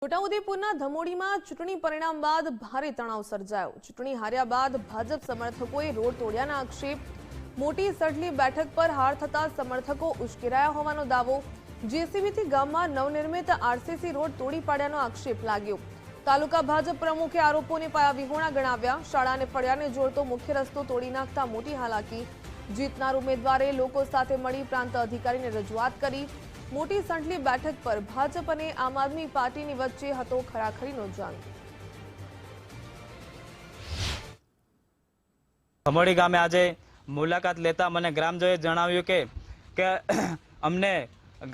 છોટાઉદેપુરના ધમોડીમાં ચૂંટણી પરિણામ બાદ ભારે તણાવ સર્જાયો। ચૂંટણી હાર્યા બાદ ભાજપ સમર્થકોએ રોડ તોડ્યાના આક્ષેપ। મોટી સડલી બેઠક પર હાર થતા સમર્થકો ઉશ્કેરાયા હોવાનો દાવો। જેસીબીથી ગામમાં નવનિર્મિત આરસીસી રોડ તોડી પાડ્યાનો આક્ષેપ લાગ્યો। તાલુકા ભાજપ પ્રમુખે આરોપોને પાયાવિહોણા ગણાવ્યા। શાળા અને ફળિયાને જોડતો મુખ્ય રસ્તો તોડી નાખતા મોટી હાલાકી। જીતનાર ઉમેદવારે લોકો સાથે મળી પ્રાંત અધિકારીને રજૂઆત કરી। મોટી સંડલી બેઠક પર ભાજપ અને આમ આદમી પાર્ટીની વચ્ચે હતો ખરાખરીનો જંગ। ધમોડી ગામે આજે મુલાકાત લેતા મને ગ્રામજનોએ જણાવ્યું કે અમને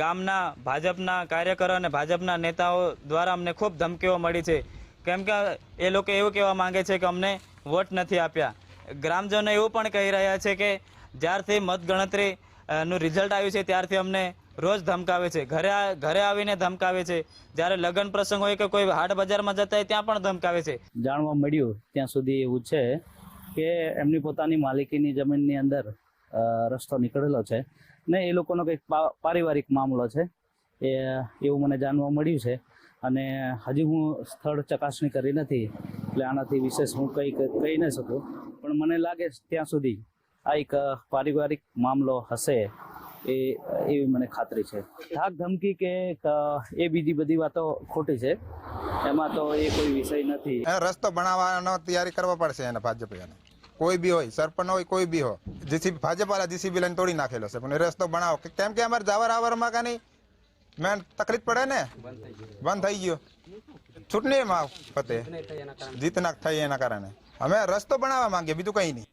ગામના ભાજપના કાર્યકરો અને ભાજપના નેતાઓ દ્વારા અમને ખૂબ ધમકીઓ મળી છે, કેમ કે એ લોકો એવું કહેવા માંગે છે કે અમને વોટ નથી આપ્યા। ગ્રામજનો એવું પણ કહી રહ્યા છે કે જ્યારથી મતગણતરી નું રિઝલ્ટ આવ્યું છે ત્યારથી અમને રોજ ધમકાવે છે, ઘરે આવીને ધમકાવે છે। જ્યારે લગ્ન પ્રસંગ હોય કે કોઈ હાટ બજારમાં જતા હોય ત્યાં પણ ધમકાવે છે। જાણવા મળ્યું ત્યાં સુધી એવું છે કે એમની પોતાની માલિકીની જમીનની અંદર રસ્તો નીકળેલો છે ને એ લોકોનો કંઈક પારિવારિક મામલો છે, એવું મને જાણવા મળ્યું છે। અને હજી હું સ્થળ ચકાસણી કરી નથી, એટલે આનાથી વિશેષ હું કંઈ કહી ન શકું, પણ મને લાગે ત્યાં સુધી આ એક પારિવારિક મામલો હશે એવી મને ખાતરી છે। ધાક ધમકી કે એ બીજી બધી વાતો ખોટી છે, એમાં તો એ કોઈ વિષય નથી। રસ્તો બનાવવાનો તૈયારી કરવા પડશે એને ભાજપ, કોઈ બી હોય, સરપંચ હોય, કોઈ બી હોય, જીસીબી ભાજપ વાળા જીસીબી લઈને તોડી નાખેલો છે, પણ એ રસ્તો બનાવો, કેમ કે અમારે જવાર આવરમાં કાંઈ મેં તકલીફ પડે ને, બંધ થઈ ગયો ચૂંટણીમાં ફતે જીતના થઈ એના કારણે અમે રસ્તો બનાવવા માંગીએ, બીજું કંઈ નહીં।